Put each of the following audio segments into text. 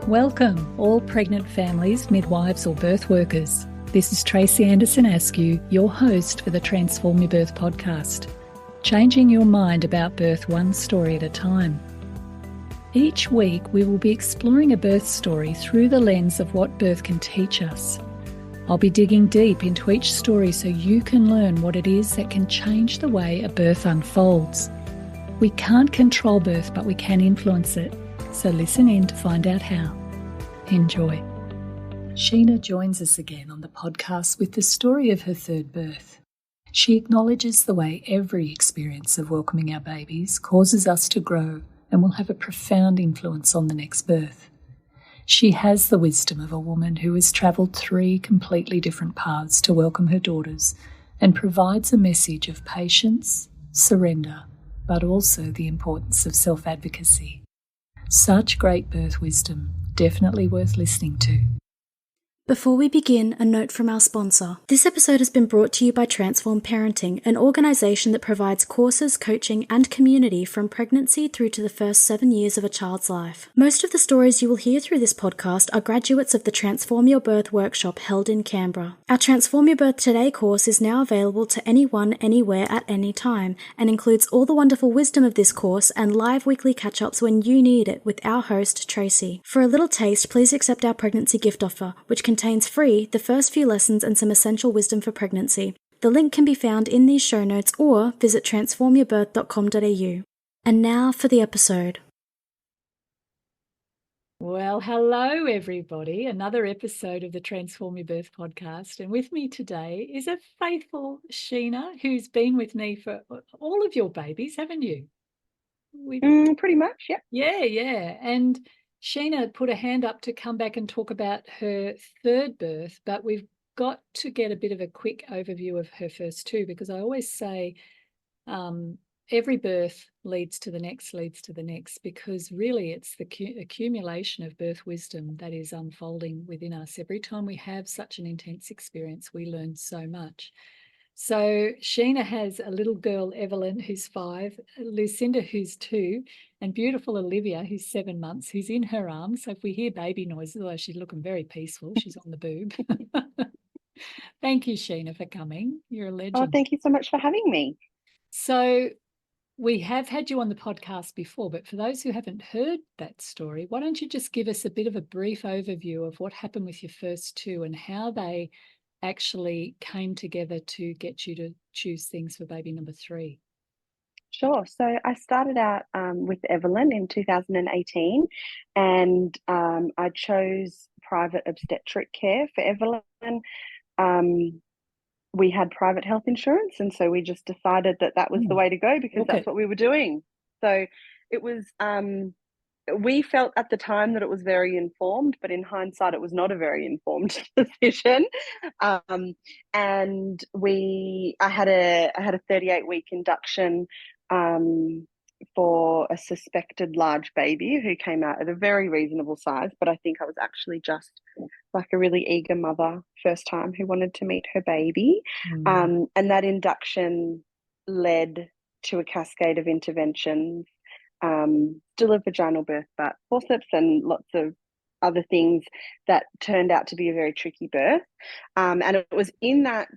Welcome, all pregnant families, midwives or birth workers. This is Tracy Anderson Askew, your host for the Transform Your Birth podcast, changing your mind about birth one story at a time. Each week we will be exploring a birth story through the lens of what birth can teach us. I'll be digging deep into each story so you can learn what it is that can change the way a birth unfolds. We can't control birth, but we can influence it. So listen in to find out how. Enjoy. Sheena joins us again on the podcast with the story of her third birth. She acknowledges the way every experience of welcoming our babies causes us to grow and will have a profound influence on the next birth. She has the wisdom of a woman who has travelled 3 completely different paths to welcome her daughters and provides a message of patience, surrender, but also the importance of self-advocacy. Such great birth wisdom, definitely worth listening to. Before we begin, a note from our sponsor. This episode has been brought to you by Transform Parenting, an organisation that provides courses, coaching and community from pregnancy through to the first 7 years of a child's life. Most of the stories you will hear through this podcast are graduates of the Transform Your Birth workshop held in Canberra. Our Transform Your Birth Today course is now available to anyone, anywhere, at any time, and includes all the wonderful wisdom of this course and live weekly catch-ups when you need it with our host, Tracy. For a little taste, please accept our pregnancy gift offer, which contains free the first few lessons and some essential wisdom for pregnancy. The link can be found in these show notes or visit transformyourbirth.com.au. And now for the episode. Well, hello everybody. Another episode of the Transform Your Birth podcast. And with me today is a faithful Sheena who's been with me for all of your babies, haven't you? Pretty much, yeah. Yeah. And Sheena put a hand up to come back and talk about her third birth, but we've got to get a bit of a quick overview of her first 2, because I always say every birth leads to the next, because really it's the accumulation of birth wisdom that is unfolding within us. Every time we have such an intense experience, we learn so much. So Sheena has a little girl, Evelyn, who's 5, Lucinda, who's 2, and beautiful Olivia, who's 7 months, who's in her arms. So if we hear baby noises, although she's looking very peaceful, she's on the boob. Thank you, Sheena, for coming. You're a legend. Oh, thank you so much for having me. So we have had you on the podcast before, but for those who haven't heard that story, why don't you just give us a bit of a brief overview of what happened with your first 2 and how they actually came together to get you to choose things for baby number 3? Sure. So I started out with Evelyn in 2018, and I chose private obstetric care for Evelyn. We had private health insurance, and so we just decided that was the way to go, because that's what we were doing. So it was we felt at the time that it was very informed, but in hindsight, it was not a very informed decision. And I had a 38-week induction for a suspected large baby who came out at a very reasonable size, but I think I was actually just like a really eager mother first time who wanted to meet her baby. And that induction led to a cascade of interventions. Still a vaginal birth, but forceps and lots of other things that turned out to be a very tricky birth. And it was in that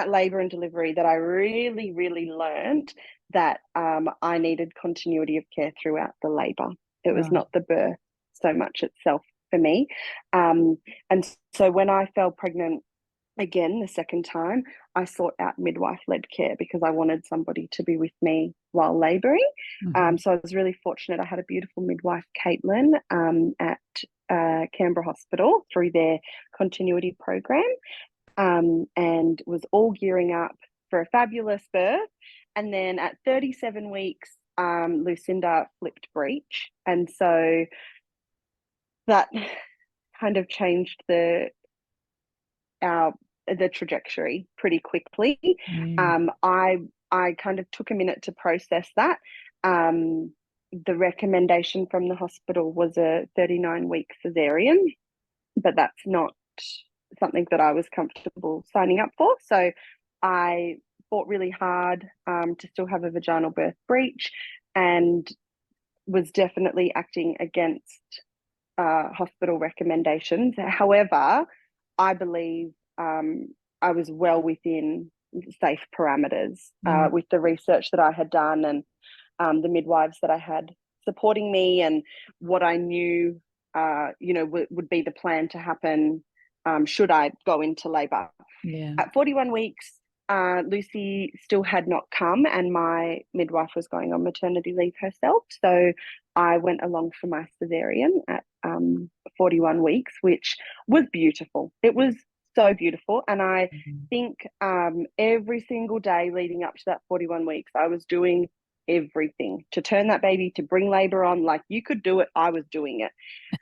labour and delivery that I really, really learned that I needed continuity of care throughout the labour. It was not the birth so much itself for me. And so when I fell pregnant again the second time, I sought out midwife-led care because I wanted somebody to be with me while labouring. So I was really fortunate. I had a beautiful midwife, Caitlin, at Canberra Hospital through their continuity program, and was all gearing up for a fabulous birth. And then at 37 weeks, Lucinda flipped breech. And so that kind of changed the trajectory pretty quickly. I kind of took a minute to process that. The recommendation from the hospital was a 39-week cesarean, but that's not something that I was comfortable signing up for. So I fought really hard to still have a vaginal birth breech, and was definitely acting against hospital recommendations. However, I believe I was well within safe parameters with the research that I had done, and the midwives that I had supporting me, and what I knew, would be the plan to happen should I go into labour. Yeah. At 41 weeks, Lucy still had not come, and my midwife was going on maternity leave herself. So I went along for my cesarean at 41 weeks, which was beautiful. It was so beautiful. And I think every single day leading up to that 41 weeks, I was doing everything to turn that baby, to bring labor on. Like, you could do it, I was doing it.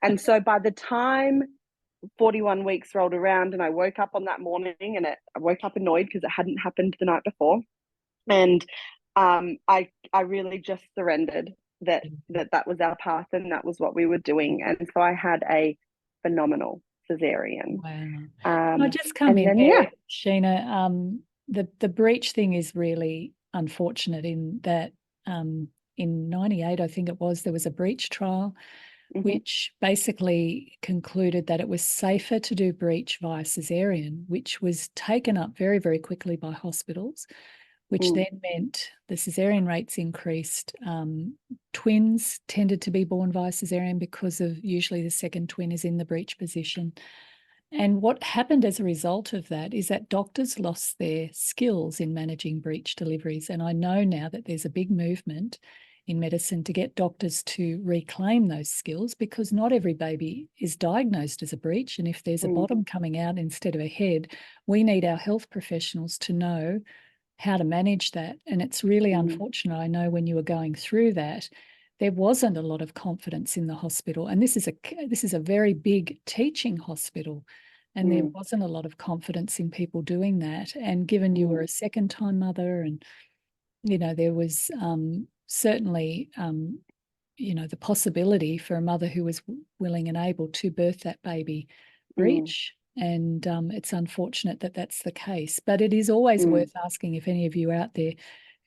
And so by the time 41 weeks rolled around and I woke up on that morning, and I woke up annoyed because it hadn't happened the night before. And I really just surrendered that was our path and that was what we were doing. And so I had a phenomenal cesarean. Wow. I just come in there, Sheena. The breech thing is really unfortunate in that in 98, I think it was, there was a breech trial which basically concluded that it was safer to do breech via cesarean, which was taken up very, very quickly by hospitals, which then meant the cesarean rates increased. Twins tended to be born via cesarean because of usually the second twin is in the breech position. And what happened as a result of that is that doctors lost their skills in managing breech deliveries. And I know now that there's a big movement in medicine to get doctors to reclaim those skills, because not every baby is diagnosed as a breech. And if there's a bottom coming out instead of a head, we need our health professionals to know how to manage that. And it's really unfortunate. I know when you were going through that, there wasn't a lot of confidence in the hospital. And this is a very big teaching hospital. And there wasn't a lot of confidence in people doing that. And given you were a second-time mother, and, there was certainly, the possibility for a mother who was willing and able to birth that baby breech. And it's unfortunate that that's the case. But it is always worth asking, if any of you out there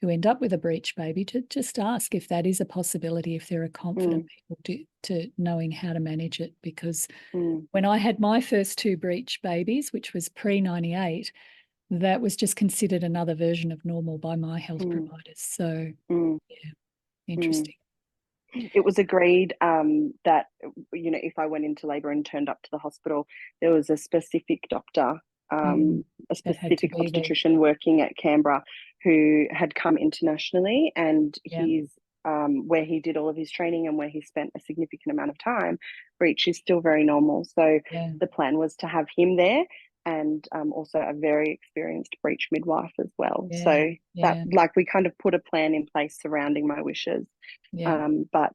who end up with a breech baby, to just ask if that is a possibility, if there are confident people to knowing how to manage it. Because when I had my first two breech babies, which was pre-98, that was just considered another version of normal by my health providers. So, yeah, interesting. It was agreed that, if I went into labour and turned up to the hospital, there was a specific doctor, a specific obstetrician working at Canberra who had come internationally, and he's where he did all of his training and where he spent a significant amount of time, breech is still very normal. So the plan was to have him there, and also a very experienced breech midwife as well. So that, like, we kind of put a plan in place surrounding my wishes. But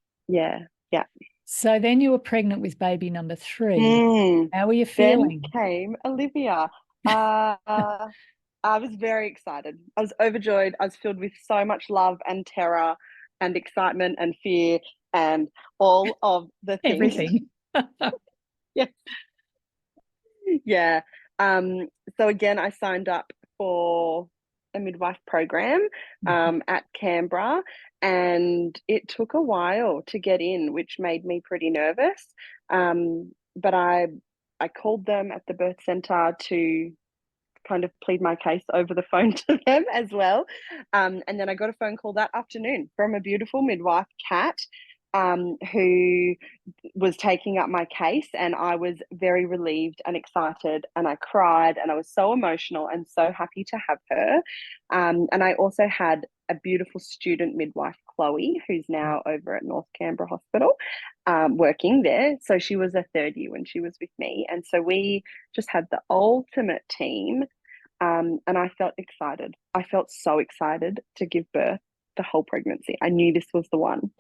so then you were pregnant with baby number 3. How were you feeling? Then came Olivia. I was very excited. I was overjoyed. I was filled with so much love and terror and excitement and fear and all of the things. Everything. Yes. Yeah. So again, I signed up for a midwife program at Canberra, and it took a while to get in, which made me pretty nervous. But I called them at the birth centre to kind of plead my case over the phone to them as well. And then I got a phone call that afternoon from a beautiful midwife, Kat, who was taking up my case, and I was very relieved and excited, and I cried, and I was so emotional and so happy to have her. And I also had a beautiful student midwife, Chloe, who's now over at North Canberra Hospital, working there. So she was a third year when she was with me, and so we just had the ultimate team. And I felt excited. I felt so excited to give birth the whole pregnancy. I knew this was the one.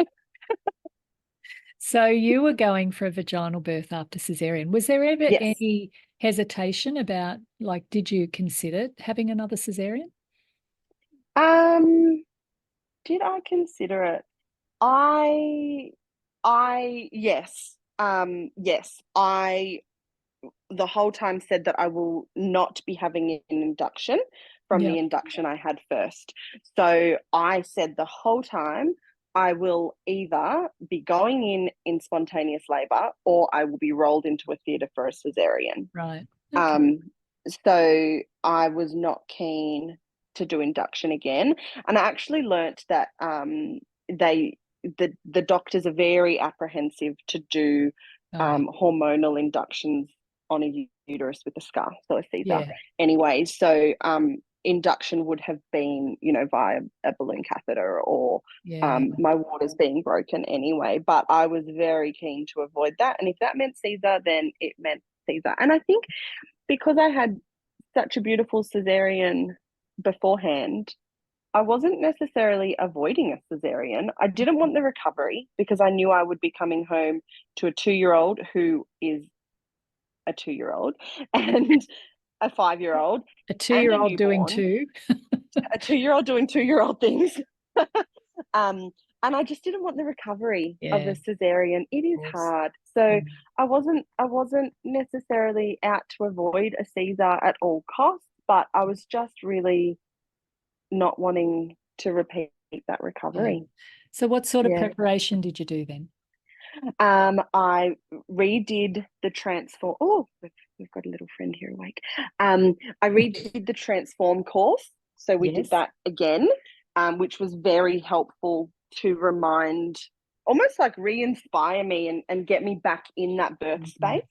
So you were going for a vaginal birth after cesarean. Was there ever any hesitation about, like, did you consider having another cesarean? Did I consider it? Yes. I the whole time said that I will not be having an induction from the induction I had first. So I said the whole time, I will either be going in spontaneous labor, or I will be rolled into a theatre for a cesarean. Right. Okay. So I was not keen to do induction again. And I actually learnt that the doctors are very apprehensive to do hormonal inductions on a uterus with a scar, so a Caesar. Yeah. Anyway, so induction would have been, via a balloon catheter or my waters being broken anyway. But I was very keen to avoid that. And if that meant Caesar, then it meant Caesar. And I think because I had such a beautiful cesarean beforehand, I wasn't necessarily avoiding a cesarean. I didn't want the recovery because I knew I would be coming home to a 2-year-old who is a 2-year-old and a 5-year-old. A 2-year-old doing two. A 2-year-old doing 2-year-old things. And I just didn't want the recovery of a cesarean. It is hard. So I wasn't necessarily out to avoid a Caesar at all costs, but I was just really not wanting to repeat that recovery. Yeah. So what sort of preparation did you do then? I redid the transform. Oh, we've got a little friend here awake. I redid the transform course. So we did that again, which was very helpful to remind, almost like re-inspire me and get me back in that birth space.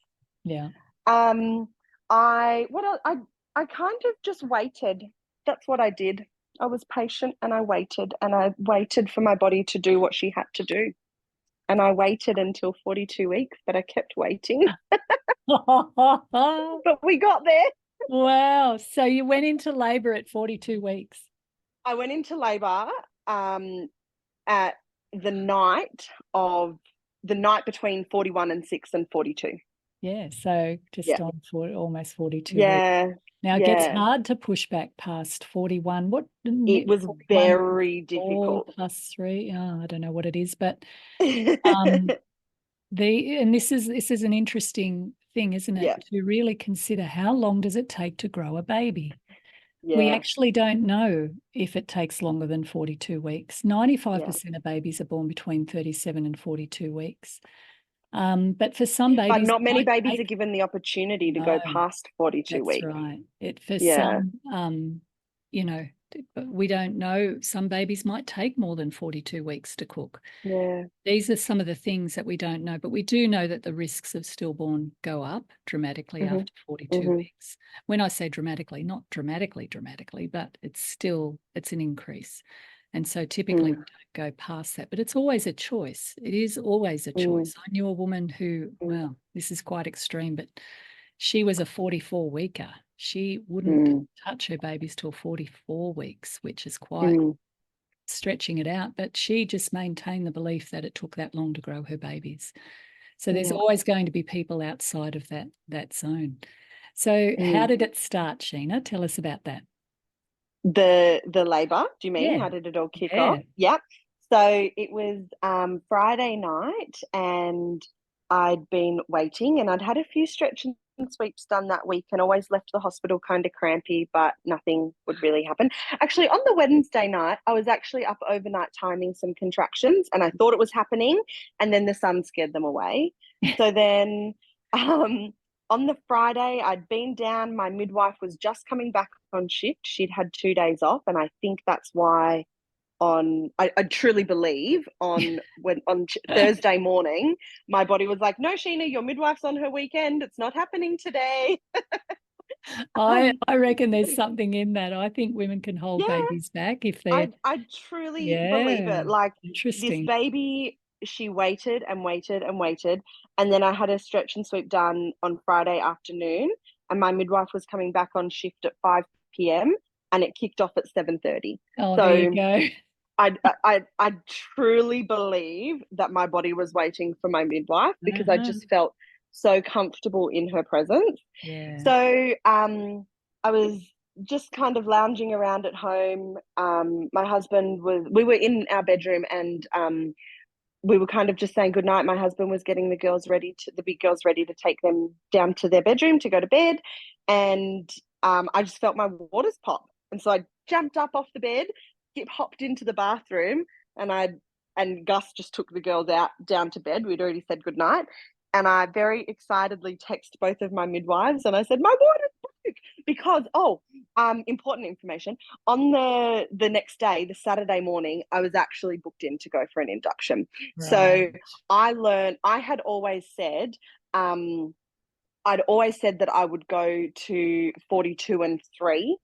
Yeah. I kind of just waited. That's what I did. I was patient and I waited for my body to do what she had to do. And I waited until 42 weeks, but I kept waiting. But we got there. Wow. So you went into labor at 42 weeks. I went into labor at the night between 41 and 6 and 42. Yeah, so just on for almost 42 weeks. Now it gets hard to push back past 41. It was very difficult. Plus 3. Oh, I don't know what it is, but this is an interesting thing, isn't it? Yeah. To really consider how long does it take to grow a baby. Yeah. We actually don't know if it takes longer than 42 weeks. 95% of babies are born between 37 and 42 weeks. But for some babies, but not many babies are given the opportunity to go past 42 weeks. That's right. Some, we don't know. Some babies might take more than 42 weeks to cook. Yeah. These are some of the things that we don't know, but we do know that the risks of stillborn go up dramatically after 42 weeks. When I say dramatically, not dramatically, but it's an increase. And so typically we don't go past that, but it's always a choice. It is always a choice. I knew a woman who, well, this is quite extreme, but she was a 44-weeker. She wouldn't touch her babies till 44 weeks, which is quite stretching it out. But she just maintained the belief that it took that long to grow her babies. So there's always going to be people outside of that zone. So how did it start, Sheena? Tell us about that. The labour, do you mean? How did it all kick off? Yep. So it was Friday night and I'd been waiting and I'd had a few stretch and sweeps done that week and always left the hospital kind of crampy, but nothing would really happen. Actually, on the Wednesday night, I was actually up overnight timing some contractions and I thought it was happening and then the sun scared them away. So then on the Friday, I'd been down. My midwife was just coming back on shift. She'd had 2 days off. And I think that's why I truly believe on Thursday morning, my body was like, no, Sheena, your midwife's on her weekend. It's not happening today. I reckon there's something in that. I think women can hold babies back if they're... I truly believe it. Like this baby... She waited and waited and waited. And then I had a stretch and sweep done on Friday afternoon. And my midwife was coming back on shift at 5 p.m. and it kicked off at 7:30. Oh, so there you go. I truly believe that my body was waiting for my midwife because I just felt so comfortable in her presence. Yeah. So I was just kind of lounging around at home. My husband we were in our bedroom and we were kind of just saying goodnight. My husband was getting the big girls ready to take them down to their bedroom to go to bed. And I just felt my waters pop. And so I jumped up off the bed, hopped into the bathroom, and I and Gus just took the girls down to bed. We'd already said goodnight. And I very excitedly texted both of my midwives and I said, my water broke. Because, important information. On the next day, the Saturday morning, I was actually booked in to go for an induction. Right. So I had always said, I'd always said that I would go to 42 and 3.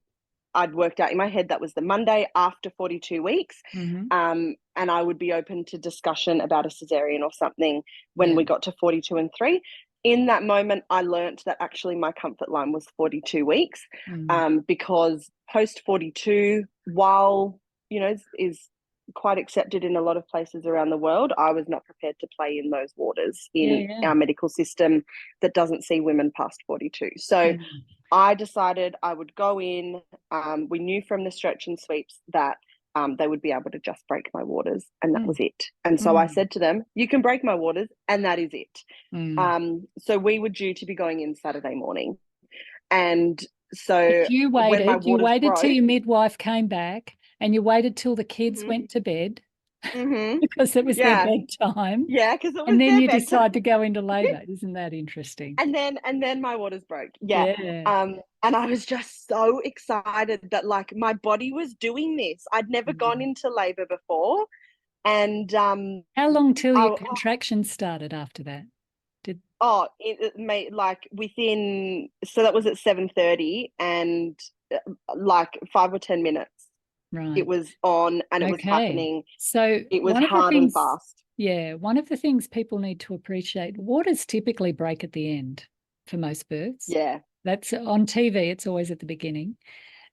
I'd worked out in my head that was the Monday after 42 weeks. Mm-hmm. And I would be open to discussion about a cesarean or something when we got to 42 and 3. In that moment, I learnt that actually my comfort line was 42 weeks, because post 42, while, is quite accepted in a lot of places around the world, I was not prepared to play in those waters in our medical system that doesn't see women past 42. So I decided I would go in. We knew from the stretch and sweeps that they would be able to just break my waters, and that was it. And so I said to them, you can break my waters, and that is it. So we were due to be going in Saturday morning. And so you waited till your midwife came back, and you waited till the kids went to bed because it was their bedtime. Yeah, because it was and then their you bedtime. decide to go into labour. Isn't that interesting? And then my waters broke. And I was just so excited that like my body was doing this. I'd never gone into labour before. And how long till your contractions started after that? It made like within, so that was at 7:30, and like 5 or 10 minutes. Right. It was on, and it was happening. So it was hard and fast. Yeah, one of the things people need to appreciate, waters typically break at the end for most births. Yeah. That's on TV, it's always at the beginning.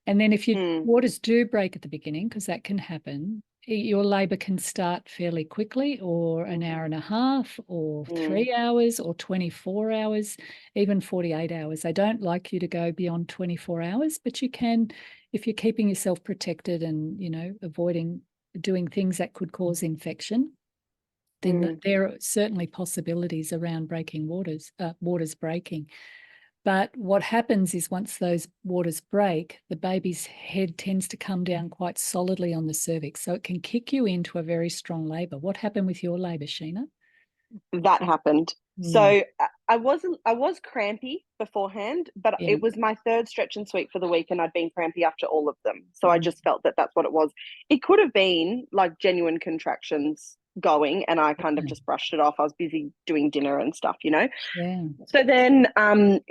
And then if your waters do break at the beginning, because that can happen, your labour can start fairly quickly, or an hour and a half, or 3 hours, or 24 hours, even 48 hours. I don't like you to go beyond 24 hours, but you can, if you're keeping yourself protected and, avoiding doing things that could cause infection, then there are certainly possibilities around breaking waters breaking. But what happens is once those waters break, the baby's head tends to come down quite solidly on the cervix. So it can kick you into a very strong labour. What happened with your labour, Sheena? That happened. So I was crampy beforehand, but it was my third stretch and sweep for the week, and I'd been crampy after all of them. So I just felt that that's what it was. It could have been like genuine contractions going, and I kind of just brushed it off. I was busy doing dinner and stuff, Yeah. So then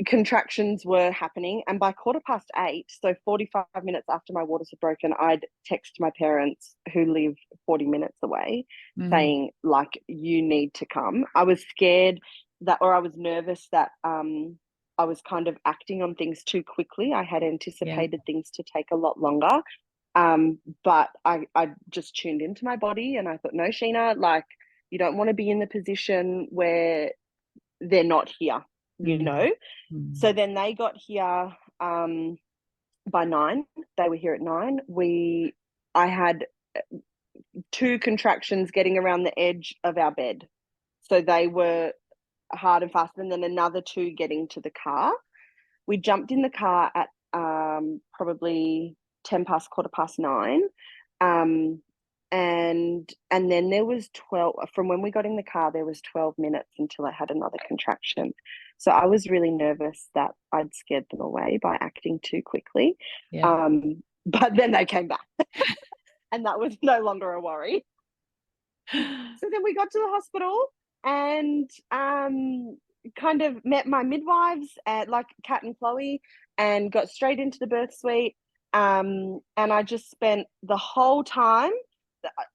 contractions were happening, and by 8:15, so 45 minutes after my waters had broken, I'd text my parents who live 40 minutes away saying, like, you need to come. I was scared that, or I was nervous that I was kind of acting on things too quickly. I had anticipated things to take a lot longer. But I just tuned into my body and I thought, no, Sheena, like, you don't want to be in the position where they're not here, So then they got here by 9. They were here at 9. I had 2 contractions getting around the edge of our bed. So they were hard and fast, and then another 2 getting to the car. We jumped in the car at probably 10 past, 9:15. And then there was 12, from when we got in the car, there was 12 minutes until I had another contraction. So I was really nervous that I'd scared them away by acting too quickly. But then they came back and that was no longer a worry. So then we got to the hospital and kind of met my midwives at like Kat and Chloe, and got straight into the birth suite. And I just spent the whole time,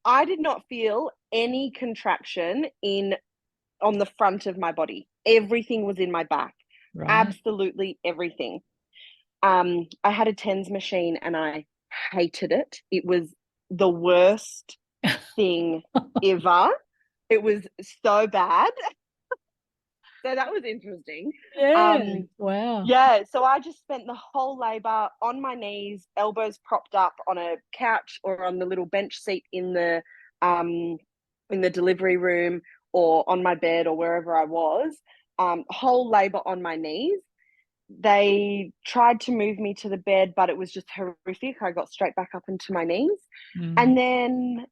I did not feel any contraction on the front of my body. Everything was in my back. Right. Absolutely everything. I had a TENS machine and I hated it. It was the worst thing ever. It was so bad. So that was interesting. Wow. Yeah, so I just spent the whole labour on my knees, elbows propped up on a couch or on the little bench seat in the delivery room, or on my bed, or wherever I was. Whole labour on my knees. They tried to move me to the bed, but it was just horrific. I got straight back up into my knees. And then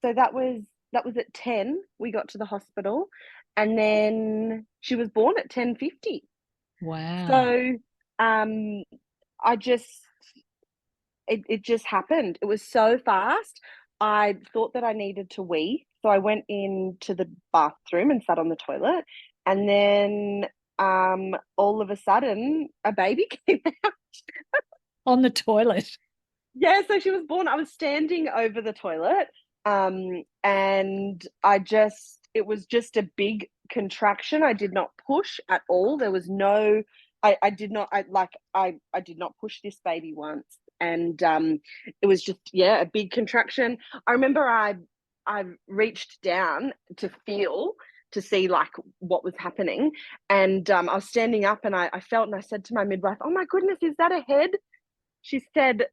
So that was at 10. We got to the hospital, and then she was born at 10:50. Wow. So um, I just it just happened. It was so fast. I thought that I needed to wee, so I went into the bathroom and sat on the toilet, and then all of a sudden a baby came out. On the toilet. Yeah, so she was born. I was standing over the toilet, and it was just a big contraction. I did not push at all. There was no, I did not, I did not push this baby once. And it was just, yeah, a big contraction. I remember I reached down to feel, to see like what was happening. And I was standing up, and I felt, and I said to my midwife, "Oh my goodness, is that a head?" She said,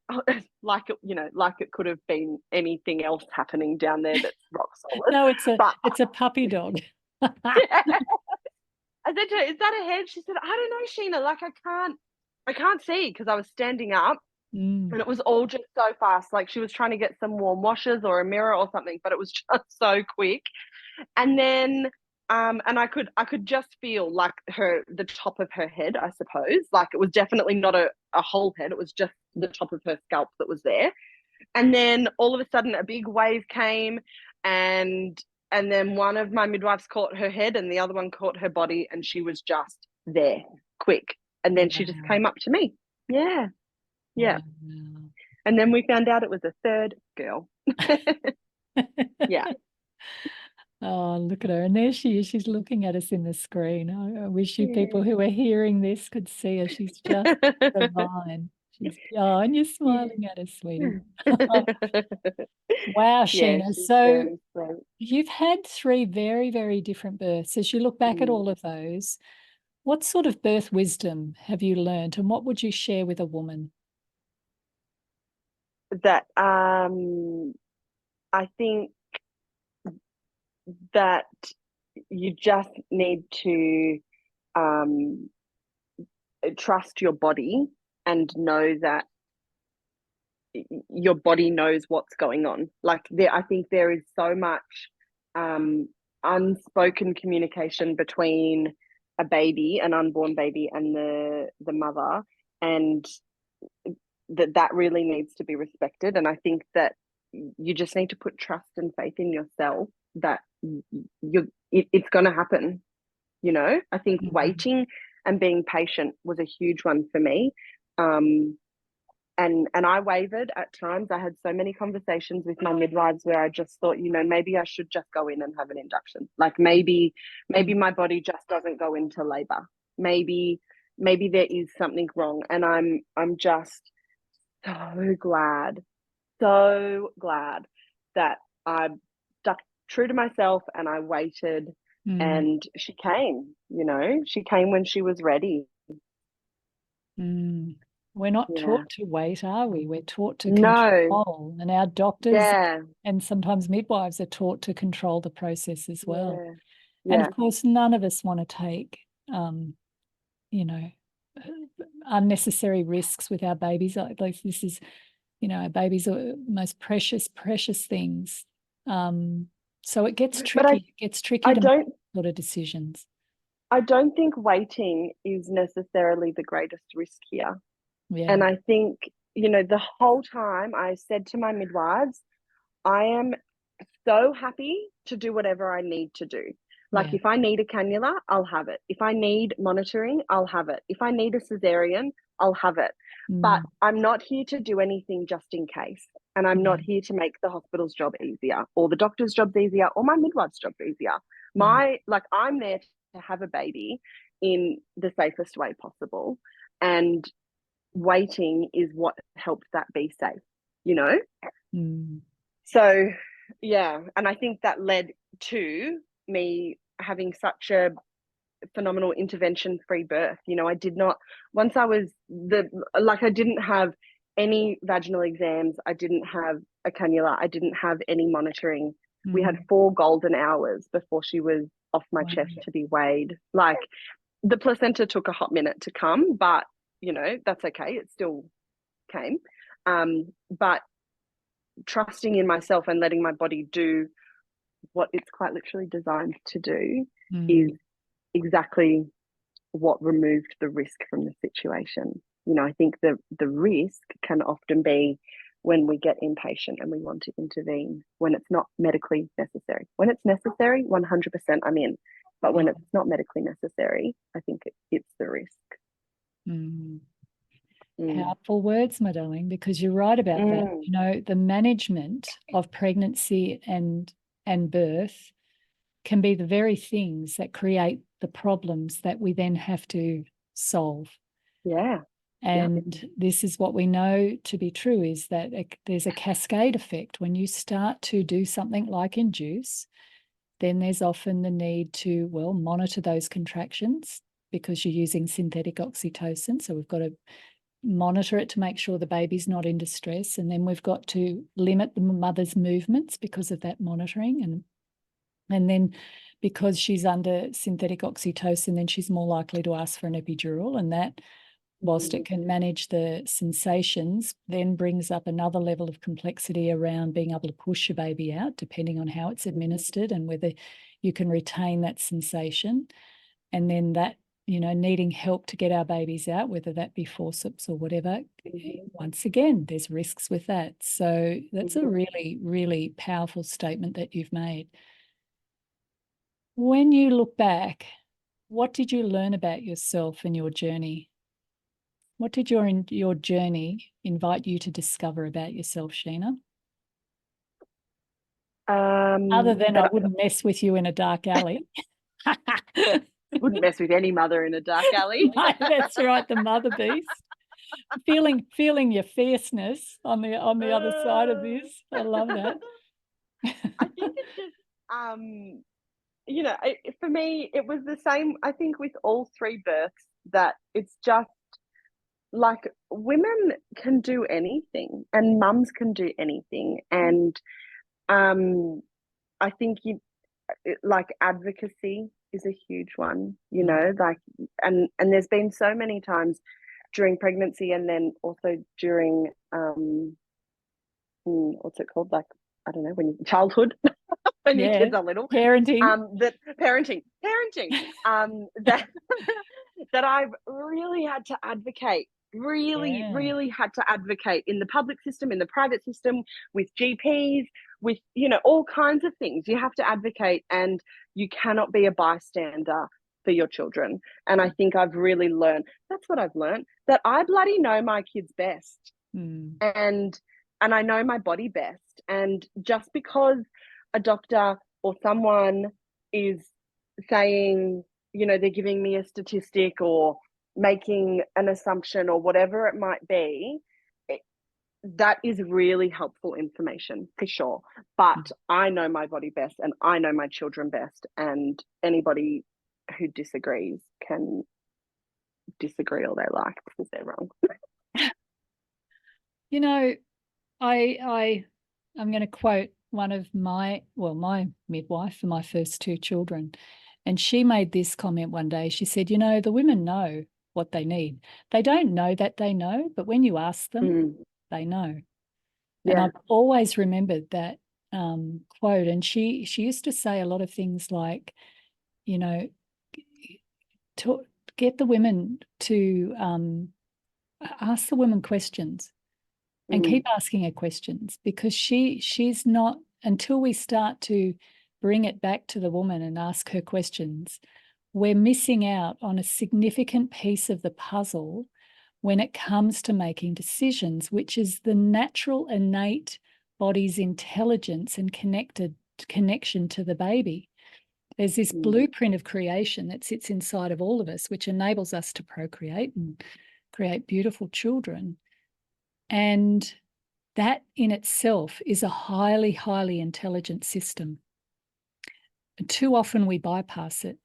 like it, like it could have been anything else happening down there that's rock solid. No, But it's a puppy dog. yeah, I said to her, "Is that a head?" She said, "I don't know, Sheena. Like I can't see," because I was standing up, and it was all just so fast. Like she was trying to get some warm washes or a mirror or something, but it was just so quick. And then and I could just feel like the top of her head, I suppose. Like it was definitely not a whole head, it was just the top of her scalp that was there. And then all of a sudden a big wave came, and then one of my midwives caught her head and the other one caught her body, and she was just there quick. And then she just came up to me. Yeah. Yeah. Wow. And then we found out it was a third girl. Yeah. Oh, look at her. And there she is. She's looking at us in the screen. I wish you people Yeah. who are hearing this could see her. She's just divine. And you're smiling at us, sweetie. Wow, Yeah, Sheena. she's So very sweet. you've had 3 very, very different births. As you look back at all of those, what sort of birth wisdom have you learned, and what would you share with a woman? That I think that you just need to um, trust your body and know that your body knows what's going on. Like I think there is so much unspoken communication between a baby, an unborn baby, and the mother, and that really needs to be respected. And I think that you just need to put trust and faith in yourself that it's going to happen. I think waiting and being patient was a huge one for me. And I wavered at times. I had so many conversations with my midwives where I just thought, maybe I should just go in and have an induction. Like maybe my body just doesn't go into labor. Maybe there is something wrong. And I'm just so glad, that I stuck true to myself and I waited. And she came, she came when she was ready. We're not Yeah. taught to wait, are we? We're taught to No. control, and our doctors Yeah. and sometimes midwives are taught to control the process as well. Yeah. And of course, none of us want to take, unnecessary risks with our babies. Like this is, our babies are most precious, precious things. So it gets tricky. It gets tricky to make sort of decisions. I don't think waiting is necessarily the greatest risk here. Yeah. And I think, the whole time I said to my midwives, I am so happy to do whatever I need to do. Like if I need a cannula, I'll have it. If I need monitoring, I'll have it. If I need a cesarean, I'll have it. But I'm not here to do anything just in case. And I'm not here to make the hospital's job easier or the doctor's job easier or my midwife's job easier. I'm there to have a baby in the safest way possible. And waiting is what helps that be safe, So, yeah. And I think that led to me having such a phenomenal intervention-free birth. I did not, once I was I didn't have any vaginal exams. I didn't have a cannula. I didn't have any monitoring. We had 4 golden hours before she was off my chest to be weighed. Like the placenta took a hot minute to come, but that's okay. It still came. But trusting in myself and letting my body do what it's quite literally designed to do is exactly what removed the risk from the situation. You know, I think the risk can often be when we get impatient and we want to intervene, when it's not medically necessary. When it's necessary, 100% I'm in. But when it's not medically necessary, I think it's the risk. Powerful words, my darling, because you're right about that. You know, the management of pregnancy and birth can be the very things that create the problems that we then have to solve. Yeah. And this is what we know to be true, is that there's a cascade effect. When you start to do something like induce, then there's often the need to, well, monitor those contractions because you're using synthetic oxytocin. So we've got to monitor it to make sure the baby's not in distress. And then we've got to limit the mother's movements because of that monitoring. And then because she's under synthetic oxytocin, then she's more likely to ask for an epidural. And that, whilst it can manage the sensations, then brings up another level of complexity around being able to push your baby out, depending on how it's administered and whether you can retain that sensation. And then that, you know, needing help to get our babies out, whether that be forceps or whatever, once again, there's risks with that. So that's a really, really powerful statement that you've made. When you look back, what did you learn about yourself and your journey? What did your journey invite you to discover about yourself, Sheena? Other than I wouldn't mess with you in a dark alley. Wouldn't mess with any mother in a dark alley. No, that's right, the mother beast. Feeling your fierceness on the other side of this. I love that. I think it's just, you know, for me, it was the same, I think, with all three births, that it's just like women can do anything and mums can do anything. And I think like advocacy is a huge one, you know, like, and there's been so many times during pregnancy and then also during what's it called, like, I don't know, when you childhood when your kids are little, parenting that that I've really had to advocate, really had to advocate in the public system, in the private system, with GPs, with, you know, all kinds of things. You have to advocate, and you cannot be a bystander for your children. And I think I've really learned, that's what I've learned, that I bloody know my kids best. And I know my body best. And just because a doctor or someone is saying, you know, they're giving me a statistic or making an assumption or whatever it might be, that is really helpful information for sure. But I know my body best and I know my children best, and anybody who disagrees can disagree all they like because they're wrong. You know, I'm going to quote one of my midwife for my first two children. And she made this comment one day. She said, you know, the women know what they need. They don't know that they know, but when you ask them, they know. Yeah. And I've always remembered that quote. And she used to say a lot of things like, you know, to get the women to ask the women questions. And keep asking her questions, because she's not, until we start to bring it back to the woman and ask her questions, we're missing out on a significant piece of the puzzle when it comes to making decisions, which is the natural, innate body's intelligence and connection to the baby. There's this blueprint of creation that sits inside of all of us, which enables us to procreate and create beautiful children. And that in itself is a highly, highly intelligent system. And too often we bypass it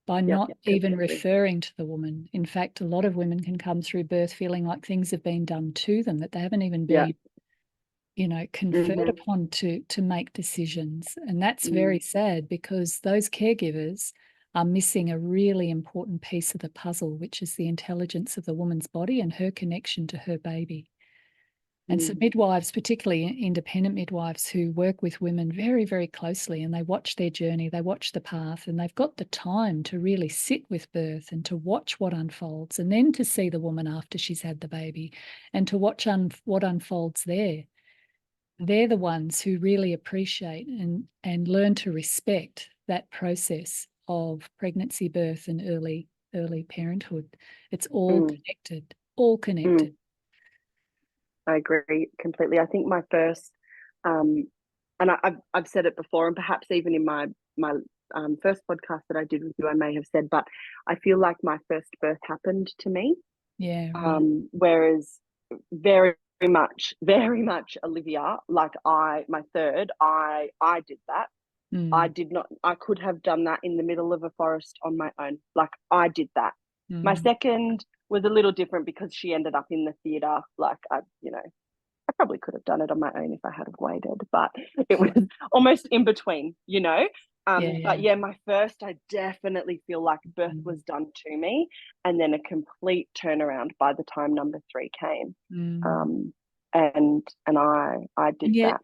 by not even referring to the woman. In fact, a lot of women can come through birth feeling like things have been done to them, that they haven't even been, you know, conferred upon to make decisions. And that's very sad, because those caregivers are missing a really important piece of the puzzle, which is the intelligence of the woman's body and her connection to her baby. And so midwives, particularly independent midwives who work with women very, very closely, and they watch their journey, they watch the path, and they've got the time to really sit with birth and to watch what unfolds, and then to see the woman after she's had the baby and to watch what unfolds there. They're the ones who really appreciate and learn to respect that process of pregnancy, birth, and early parenthood. It's all connected, all connected. I agree completely. I think my first, and I've said it before, and perhaps even in my first podcast that I did with you, I may have said, but I feel like my first birth happened to me. Yeah. Right. Whereas very much Olivia, like my third, I did that. I did not. I could have done that in the middle of a forest on my own. Like I did that. My second was a little different because she ended up in the theatre. Like I probably could have done it on my own if I had waited, but it was almost in between, But yeah, my first, I definitely feel like birth was done to me, and then a complete turnaround by the time number 3 came. And I did that.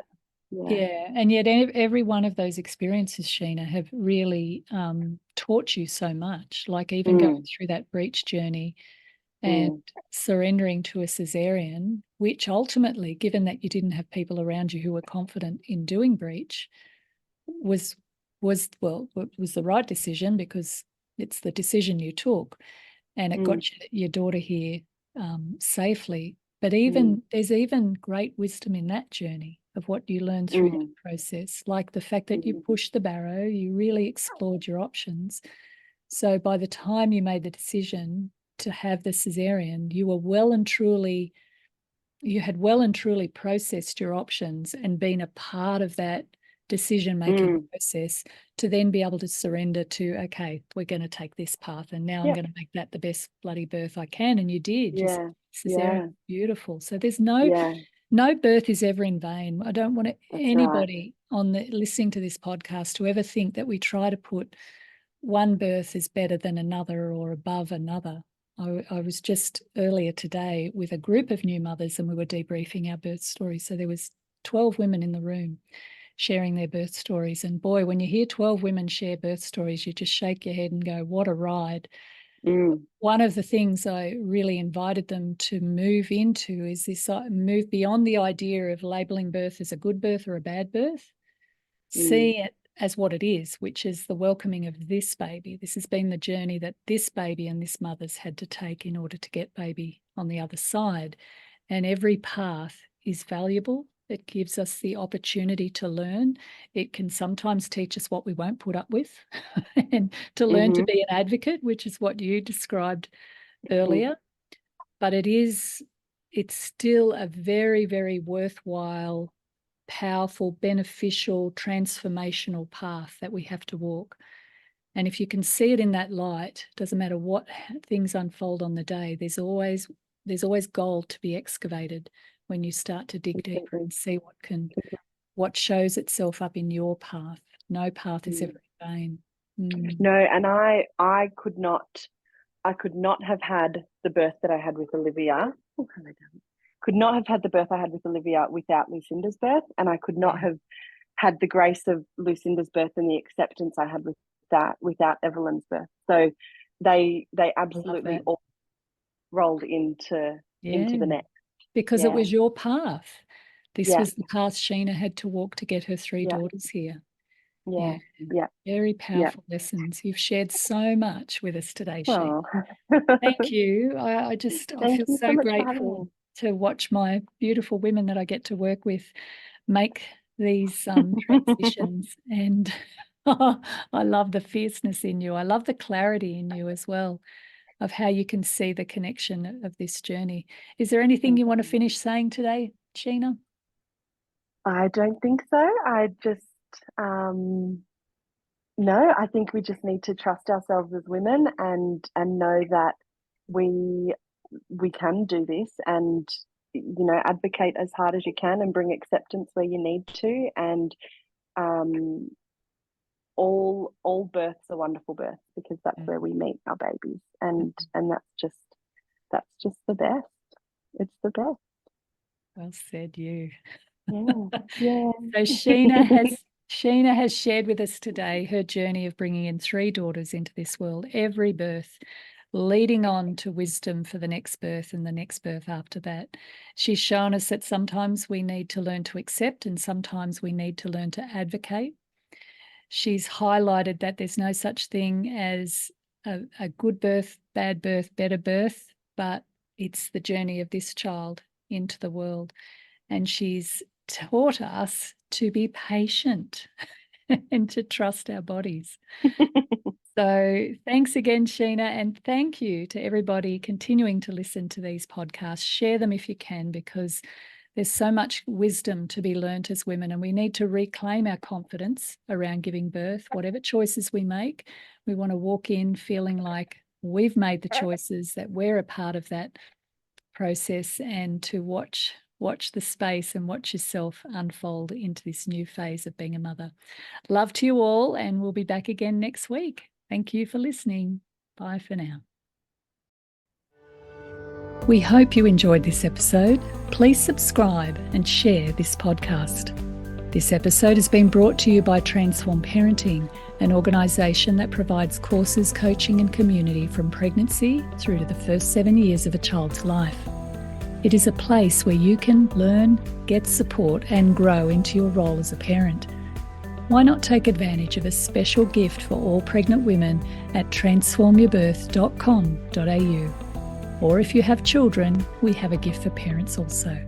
Yeah, and yet every one of those experiences, Sheena, have really taught you so much. Like even going through that breech journey and surrendering to a cesarean, which ultimately, given that you didn't have people around you who were confident in doing breech, was the right decision because it's the decision you took, and it got your daughter here safely. But there's even great wisdom in that journey of what you learned through that process, like the fact that you pushed the barrow, you really explored your options. So by the time you made the decision to have the cesarean, you had well and truly processed your options and been a part of that decision-making process to then be able to surrender to, okay, we're going to take this path and now I'm going to make that the best bloody birth I can. And you did. Cesarean, beautiful. So there's no birth is ever in vain. I don't want anybody listening to this podcast to ever think that we try to put one birth is better than another or above another. I was just earlier today with a group of new mothers and we were debriefing our birth stories. So there was 12 women in the room sharing their birth stories. And boy, when you hear 12 women share birth stories, you just shake your head and go, what a ride. One of the things I really invited them to move into is this move beyond the idea of labeling birth as a good birth or a bad birth. See it as what it is, which is the welcoming of this baby. This has been the journey that this baby and this mother's had to take in order to get baby on the other side. And every path is valuable. It gives us the opportunity to learn. It can sometimes teach us what we won't put up with and to learn to be an advocate, which is what you described earlier. But it's still a very, very worthwhile, powerful, beneficial, transformational path that we have to walk. And if you can see it in that light, doesn't matter what things unfold on the day, there's always gold to be excavated when you start to dig deeper and see what shows itself up in your path. No path is ever in vain. No, and I could not have had the birth that I had with Olivia. Could not have had the birth I had with Olivia without Lucinda's birth, and I could not have had the grace of Lucinda's birth and the acceptance I had with that without Evelyn's birth. So they absolutely all rolled into the next. Because it was your path. This was the path Sheena had to walk to get her 3 daughters here. Yeah. Very powerful lessons. You've shared so much with us today, Sheena. Thank you. I feel so grateful to watch my beautiful women that I get to work with make these transitions. And I love the fierceness in you. I love the clarity in you as well of how you can see the connection of this journey. Is there anything you want to finish saying today, Sheena? I don't think so. I just, no, I think we just need to trust ourselves as women and know that we can do this, and advocate as hard as you can and bring acceptance where you need to, and all births are wonderful births because that's where we meet our babies, and that's just the best. It's the best. Well said, you. Yeah. So Sheena has shared with us today her journey of bringing in 3 daughters into this world, every birth leading on to wisdom for the next birth and the next birth after that. She's shown us that sometimes we need to learn to accept and sometimes we need to learn to advocate. She's highlighted that there's no such thing as a good birth, bad birth, better birth, but it's the journey of this child into the world. And she's taught us to be patient and to trust our bodies. So thanks again, Sheena, and thank you to everybody continuing to listen to these podcasts. Share them if you can, because there's so much wisdom to be learnt as women, and we need to reclaim our confidence around giving birth. Whatever choices we make, we want to walk in feeling like we've made the choices, that we're a part of that process, and to watch the space and watch yourself unfold into this new phase of being a mother. Love to you all, and we'll be back again next week. Thank you for listening. Bye for now. We hope you enjoyed this episode. Please subscribe and share this podcast. This episode has been brought to you by Transform Parenting, an organisation that provides courses, coaching and community from pregnancy through to the first 7 years of a child's life. It is a place where you can learn, get support and grow into your role as a parent. Why not take advantage of a special gift for all pregnant women at transformyourbirth.com.au? Or if you have children, we have a gift for parents also.